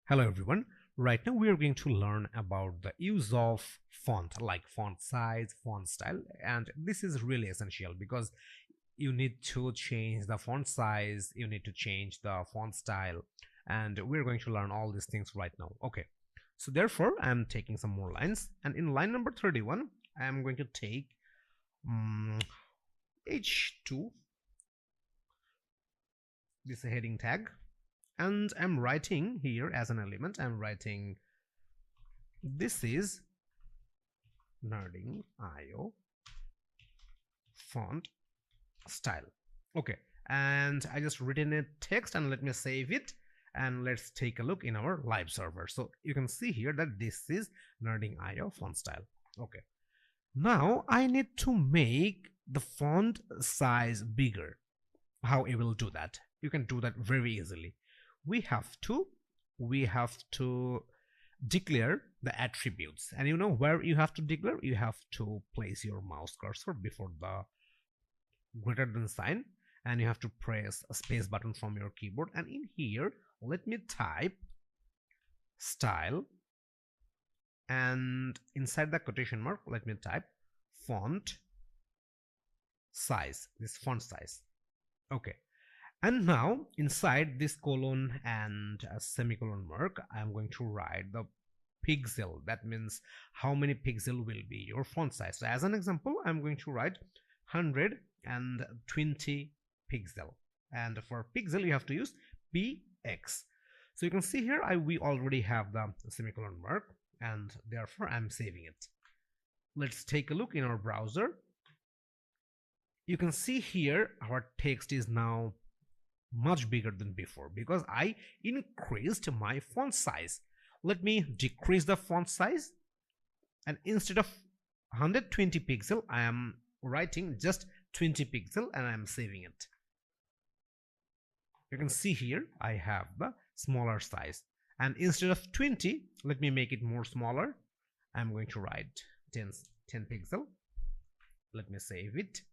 Hello everyone. Right now we are going to learn about the use of font like font size, font style, and this is really essential because you need to change the font size, you need to change the font style, and we're going to learn all these things right now. Okay. So therefore I'm taking some more lines, and in line number 31 I'm going to take H2, this heading tag, and I'm writing here as an element, I'm writing this is Nerding.io font style. Okay, and I just written a text and let me save it, and let's take a look in our live server. So you can see here that this is Nerding.io font style. Okay, now I need to make the font size bigger. How I will do that? You can do that very easily. We have to declare the attributes, and you know where you have to declare. You have to place your mouse cursor before the greater than sign, and you have to press a space button from your keyboard, and in here let me type style, and inside the quotation mark let me type font size, this font size. Okay, and now inside this colon and a semicolon mark I am going to write the pixel. That means how many pixel will be your font size. So as an example I'm going to write 120 pixel, and for pixel you have to use px. So you can see here we already have the semicolon mark, and therefore I'm saving it. Let's take a look in our browser. You can see here our text is now much bigger than before because I increased my font size. Let me decrease the font size, and instead of 120 pixel I am writing just 20 pixel, and I am saving it. You can see here I have the smaller size, and instead of 20 let me make it more smaller. I'm going to write 10 pixel. Let me save it,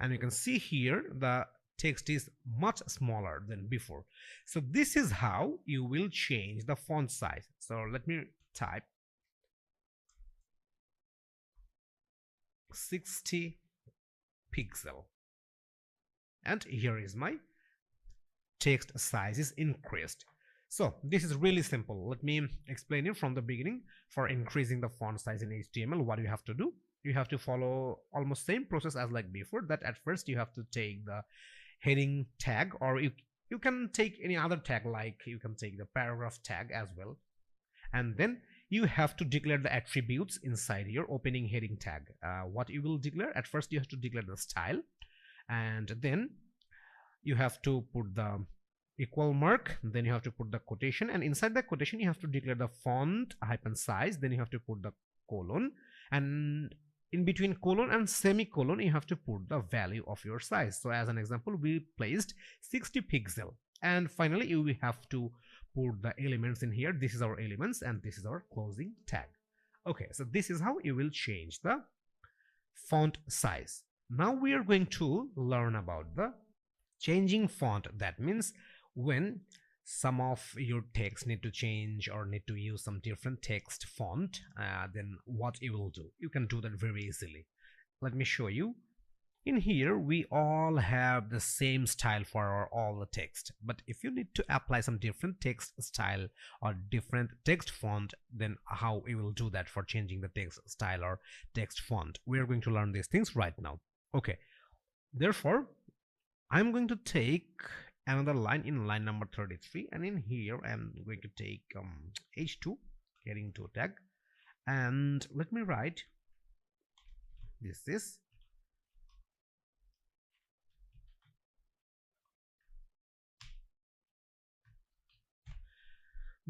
and you can see here the text is much smaller than before. So this is how you will change the font size. So let me type 60 pixel, and here is my text size is increased. So this is really simple. Let me explain it from the beginning. For increasing the font size in HTML, what you have to do, you have to follow almost same process as like before. That at first you have to take the heading tag, or you can take any other tag, like you can take the paragraph tag as well, and then you have to declare the attributes inside your opening heading tag. What you will declare, at first you have to declare the style, and then you have to put the equal mark, then you have to put the quotation, and inside the quotation you have to declare the font hyphen size, then you have to put the colon, and in between colon and semicolon you have to put the value of your size. So as an example we placed 60 pixel, and finally you will have to put the elements in here. This is our elements and this is our closing tag. Okay, so this is how you will change the font size. Now we are going to learn about the changing font. That means when some of your text need to change or need to use some different text font, then what you will do, you can do that very easily. Let me show you. In here we all have the same style for all the text, but if you need to apply some different text style or different text font, then how you will do that for changing the text style or text font, we are going to learn these things right now. Okay, therefore I'm going to take another line in line number 33, and in here I'm going to take h2 heading to tag, and let me write this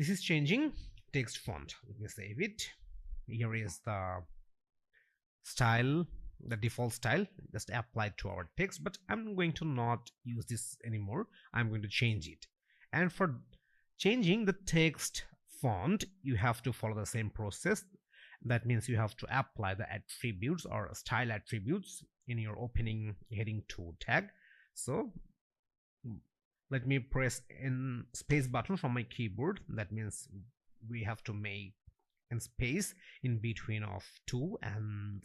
is changing text font. Let me save it. Here is the style, the default style just applied to our text, but I'm going to not use this anymore. I'm going to change it, and for changing the text font you have to follow the same process. That means you have to apply the attributes or style attributes in your opening heading to tag. So let me press in space button from my keyboard. That means we have to make a space in between of 2 and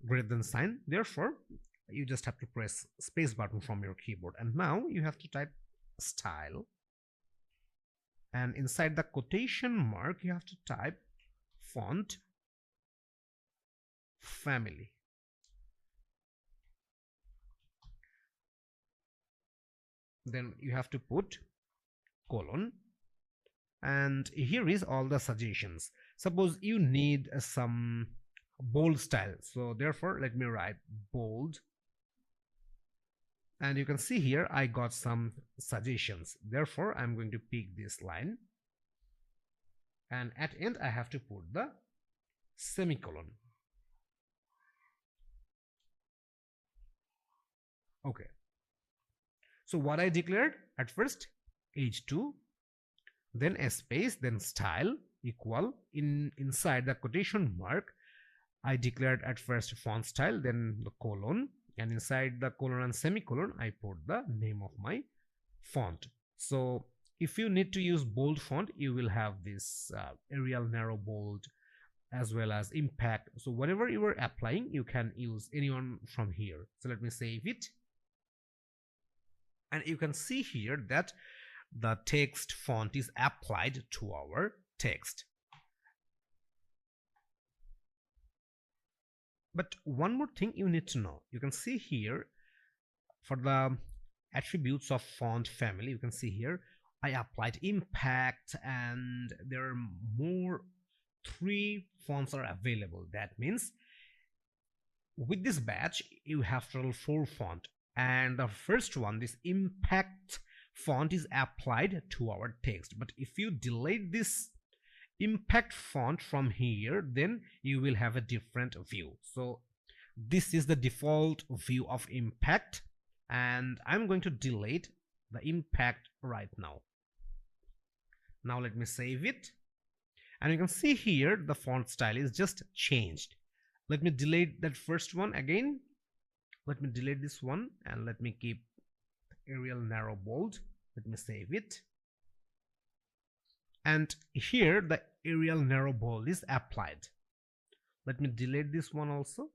greater than sign. Therefore you just have to press space button from your keyboard, and now you have to type style, and inside the quotation mark you have to type font family. Then you have to put colon, and here is all the suggestions. Suppose you need some bold style, so therefore let me write bold, and you can see here I got some suggestions. Therefore I'm going to pick this line, and at end I have to put the semicolon. Okay, so what I declared at first, h2, then a space, then style equal, inside the quotation mark I declared at first font style, then the colon, and inside the colon and semicolon I put the name of my font. So if you need to use bold font, you will have this Arial narrow bold as well as impact. So whatever you are applying, you can use anyone from here. So let me save it, and you can see here that the text font is applied to our text. But one more thing you need to know, you can see here for the attributes of font family, you can see here I applied impact, and there are more 3 fonts are available. That means with this batch you have total 4 font, and the first one, this impact font, is applied to our text. But if you delete this impact font from here, then you will have a different view. So this is the default view of impact, and I'm going to delete the impact right now. Now let me save it, and you can see here the font style is just changed. Let me delete that first one again. Let me delete this one, and let me keep Arial narrow bold. Let me save it, and here the Arial narrow bold is applied. Let me delete this one also,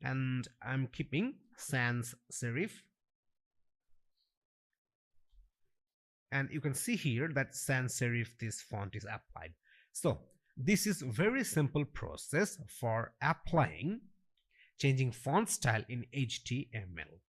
and I'm keeping sans serif, and you can see here that sans serif, this font is applied. So this is very simple process for applying changing font style in HTML.